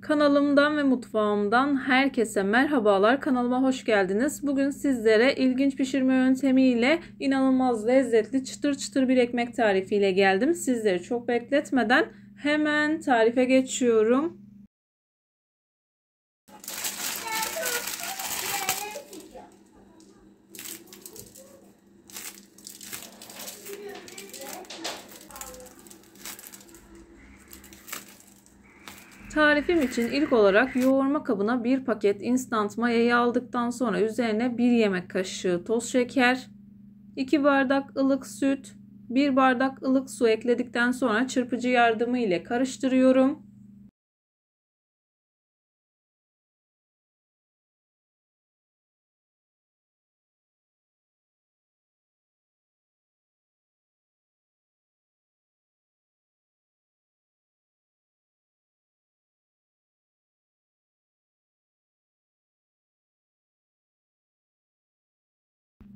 Kanalımdan ve mutfağımdan herkese merhabalar. Kanalıma hoş geldiniz. Bugün sizlere ilginç pişirme yöntemiyle inanılmaz lezzetli çıtır çıtır bir ekmek tarifiyle geldim. Sizleri çok bekletmeden hemen tarife geçiyorum. Tarifim için ilk olarak yoğurma kabına bir paket instant mayayı aldıktan sonra üzerine 1 yemek kaşığı toz şeker, 2 bardak ılık süt, 1 bardak ılık su ekledikten sonra çırpıcı yardımı ile karıştırıyorum.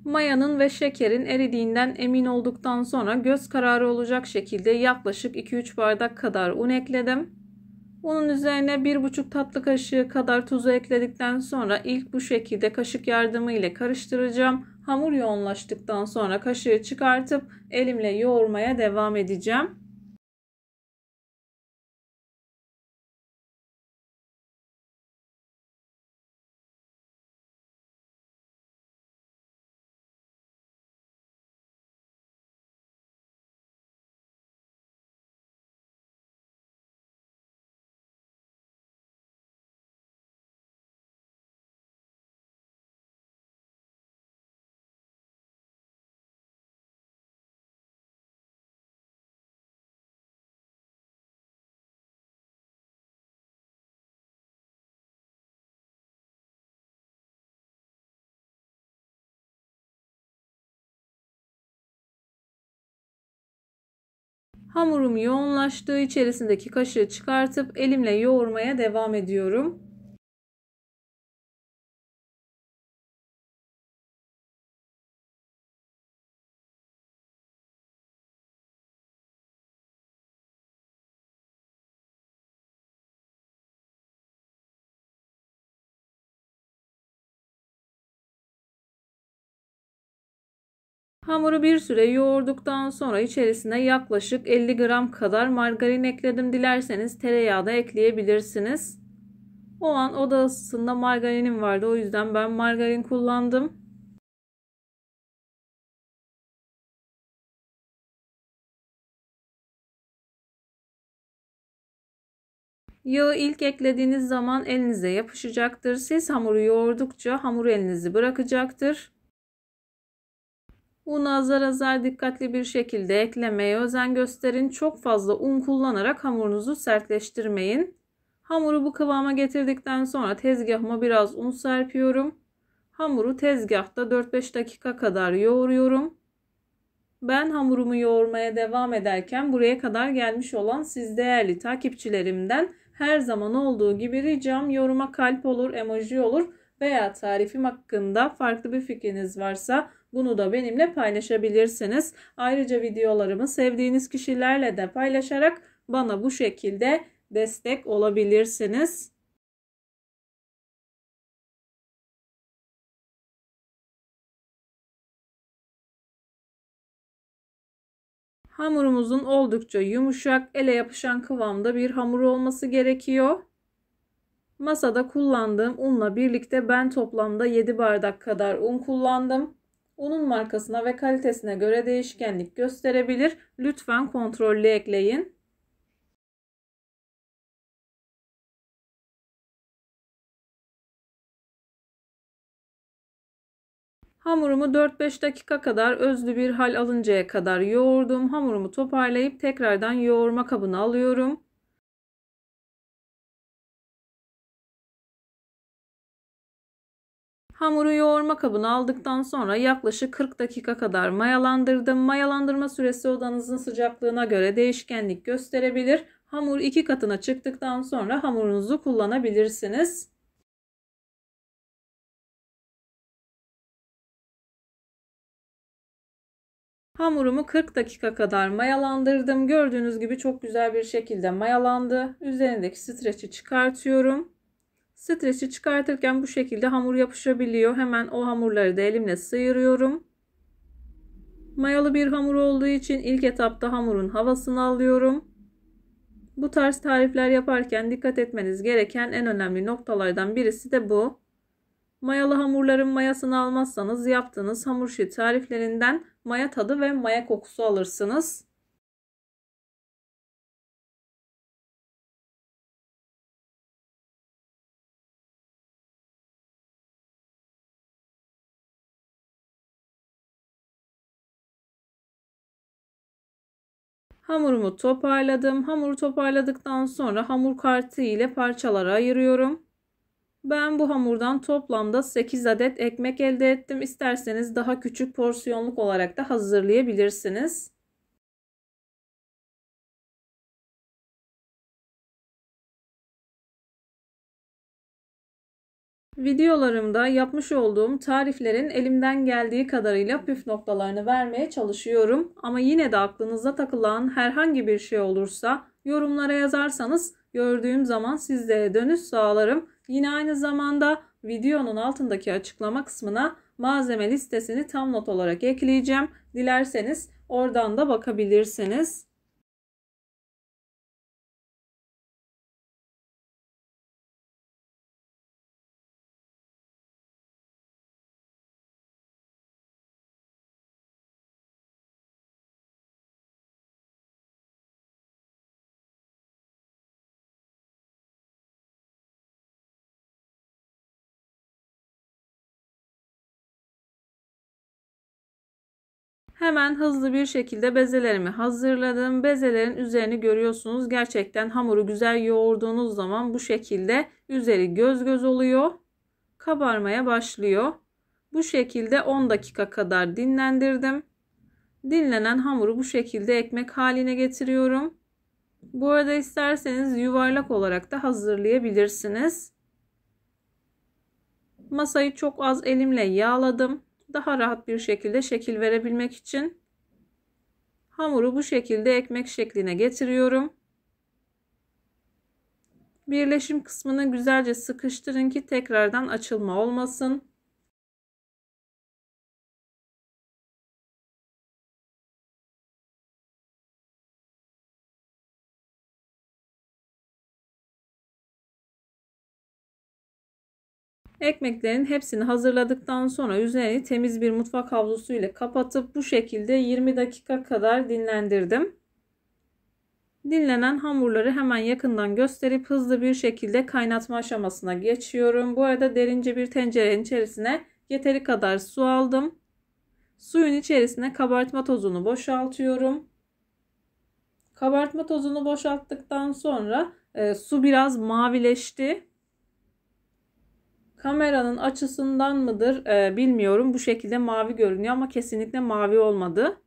Mayanın ve şekerin eridiğinden emin olduktan sonra göz kararı olacak şekilde yaklaşık 2-3 bardak kadar un ekledim. Unun üzerine 1,5 tatlı kaşığı kadar tuzu ekledikten sonra ilk bu şekilde kaşık yardımı ile karıştıracağım. Hamur yoğunlaştıktan sonra kaşığı çıkartıp elimle yoğurmaya devam edeceğim. Hamurum yoğunlaştığı içerisindeki kaşığı çıkartıp elimle yoğurmaya devam ediyorum. Hamuru bir süre yoğurduktan sonra içerisine yaklaşık 50 gram kadar margarin ekledim. Dilerseniz tereyağı da ekleyebilirsiniz. O an oda ısısında margarinim vardı. O yüzden ben margarin kullandım. Yağı ilk eklediğiniz zaman elinize yapışacaktır. Siz hamuru yoğurdukça hamur elinizi bırakacaktır. Unu azar azar dikkatli bir şekilde eklemeye özen gösterin. Çok fazla un kullanarak hamurunuzu sertleştirmeyin. Hamuru bu kıvama getirdikten sonra tezgahıma biraz un serpiyorum. Hamuru tezgahta 4-5 dakika kadar yoğuruyorum. Ben hamurumu yoğurmaya devam ederken buraya kadar gelmiş olan siz değerli takipçilerimden her zaman olduğu gibi ricam yoruma kalp olur, emoji olur veya tarifim hakkında farklı bir fikriniz varsa bunu da benimle paylaşabilirsiniz. Ayrıca videolarımı sevdiğiniz kişilerle de paylaşarak bana bu şekilde destek olabilirsiniz. Hamurumuzun oldukça yumuşak, ele yapışan kıvamda bir hamur olması gerekiyor. Masada kullandığım unla birlikte ben toplamda 7 bardak kadar un kullandım. Unun markasına ve kalitesine göre değişkenlik gösterebilir. Lütfen kontrollü ekleyin. Hamurumu 4-5 dakika kadar özlü bir hal alıncaya kadar yoğurdum. Hamurumu toparlayıp tekrardan yoğurma kabına alıyorum. Hamuru yoğurma kabına aldıktan sonra yaklaşık 40 dakika kadar mayalandırdım. Mayalandırma süresi odanızın sıcaklığına göre değişkenlik gösterebilir. Hamur 2 katına çıktıktan sonra hamurunuzu kullanabilirsiniz. Hamurumu 40 dakika kadar mayalandırdım. Gördüğünüz gibi çok güzel bir şekilde mayalandı. Üzerindeki streçi çıkartıyorum. Streçi çıkartırken bu şekilde hamur yapışabiliyor. Hemen o hamurları da elimle sıyırıyorum. Mayalı bir hamur olduğu için ilk etapta hamurun havasını alıyorum. Bu tarz tarifler yaparken dikkat etmeniz gereken en önemli noktalardan birisi de bu. Mayalı hamurların mayasını almazsanız yaptığınız hamur işi tariflerinden maya tadı ve maya kokusu alırsınız. Hamurumu toparladım. Hamuru toparladıktan sonra hamur kartı ile parçalara ayırıyorum. Ben bu hamurdan toplamda 8 adet ekmek elde ettim. İsterseniz daha küçük porsiyonluk olarak da hazırlayabilirsiniz. Videolarımda yapmış olduğum tariflerin elimden geldiği kadarıyla püf noktalarını vermeye çalışıyorum. Ama yine de aklınıza takılan herhangi bir şey olursa yorumlara yazarsanız gördüğüm zaman sizlere dönüş sağlarım. Yine aynı zamanda videonun altındaki açıklama kısmına malzeme listesini tam not olarak ekleyeceğim. Dilerseniz oradan da bakabilirsiniz. Hemen hızlı bir şekilde bezelerimi hazırladım. Bezelerin üzerini görüyorsunuz. Gerçekten hamuru güzel yoğurduğunuz zaman bu şekilde üzeri göz göz oluyor. Kabarmaya başlıyor. Bu şekilde 10 dakika kadar dinlendirdim. Dinlenen hamuru bu şekilde ekmek haline getiriyorum. Bu arada isterseniz yuvarlak olarak da hazırlayabilirsiniz. Masayı çok az elimle yağladım. Daha rahat bir şekilde şekil verebilmek için hamuru bu şekilde ekmek şekline getiriyorum. Birleşim kısmını güzelce sıkıştırın ki tekrardan açılma olmasın. Ekmeklerin hepsini hazırladıktan sonra üzerini temiz bir mutfak havlusu ile kapatıp bu şekilde 20 dakika kadar dinlendirdim. Dinlenen hamurları hemen yakından gösterip hızlı bir şekilde kaynatma aşamasına geçiyorum. Bu arada derince bir tencerenin içerisine yeteri kadar su aldım. Suyun içerisine kabartma tozunu boşaltıyorum. Kabartma tozunu boşalttıktan sonra su biraz mavileşti. Kameranın açısından mıdır bilmiyorum. Bu şekilde mavi görünüyor ama kesinlikle mavi olmadı.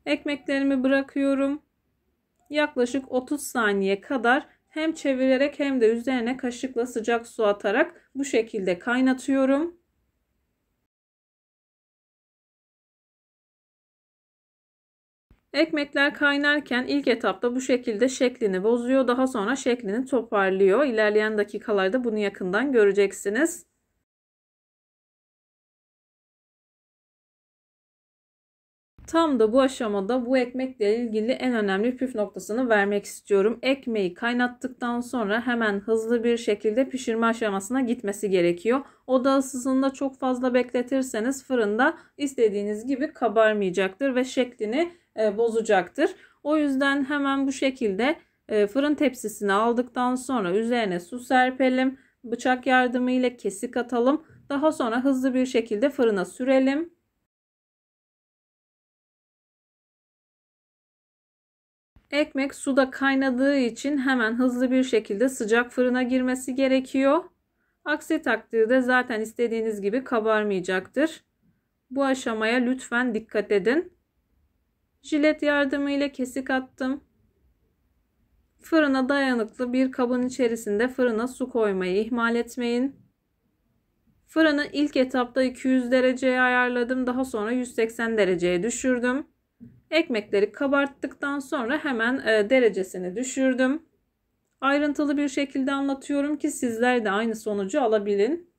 Ekmeklerimi bırakıyorum. Yaklaşık 30 saniye kadar hem çevirerek hem de üzerine kaşıkla sıcak su atarak bu şekilde kaynatıyorum. Ekmekler kaynarken ilk etapta bu şekilde şeklini bozuyor. Daha sonra şeklini toparlıyor. İlerleyen dakikalarda bunu yakından göreceksiniz. Tam da bu aşamada bu ekmekle ilgili en önemli püf noktasını vermek istiyorum. Ekmeği kaynattıktan sonra hemen hızlı bir şekilde pişirme aşamasına gitmesi gerekiyor. Oda ısısında çok fazla bekletirseniz fırında istediğiniz gibi kabarmayacaktır ve şeklini bozacaktır. O yüzden hemen bu şekilde fırın tepsisini aldıktan sonra üzerine su serpelim. Bıçak yardımıyla kesik atalım. Daha sonra hızlı bir şekilde fırına sürelim. Ekmek suda kaynadığı için hemen hızlı bir şekilde sıcak fırına girmesi gerekiyor. Aksi takdirde zaten istediğiniz gibi kabarmayacaktır. Bu aşamaya lütfen dikkat edin. Jilet yardımıyla kesik attım. Fırına dayanıklı bir kabın içerisinde fırına su koymayı ihmal etmeyin. Fırını ilk etapta 200 dereceye ayarladım. Daha sonra 180 dereceye düşürdüm. Ekmekleri kabarttıktan sonra hemen derecesini düşürdüm. Ayrıntılı bir şekilde anlatıyorum ki sizler de aynı sonucu alabilin.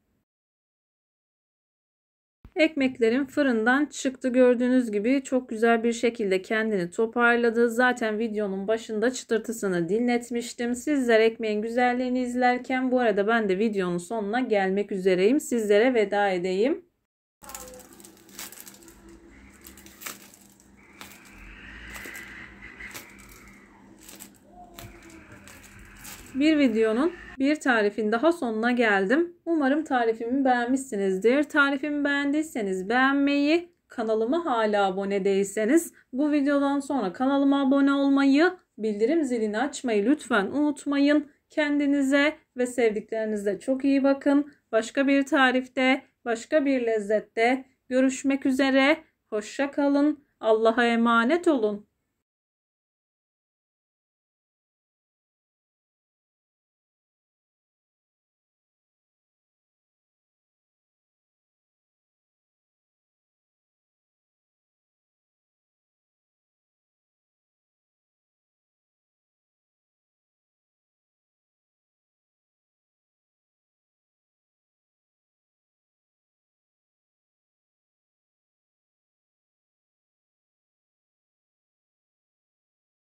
Ekmeklerim fırından çıktı. Gördüğünüz gibi çok güzel bir şekilde kendini toparladı. Zaten videonun başında çıtırtısını dinletmiştim. Sizler ekmeğin güzelliğini izlerken bu arada ben de videonun sonuna gelmek üzereyim. Sizlere veda edeyim. Bir videonun bir tarifin daha sonuna geldim. Umarım tarifimi beğenmişsinizdir. Tarifimi beğendiyseniz beğenmeyi, kanalıma hala abone değilseniz bu videodan sonra kanalıma abone olmayı, bildirim zilini açmayı lütfen unutmayın. Kendinize ve sevdiklerinize çok iyi bakın. Başka bir tarifte, başka bir lezzette görüşmek üzere. Hoşça kalın. Allah'a emanet olun.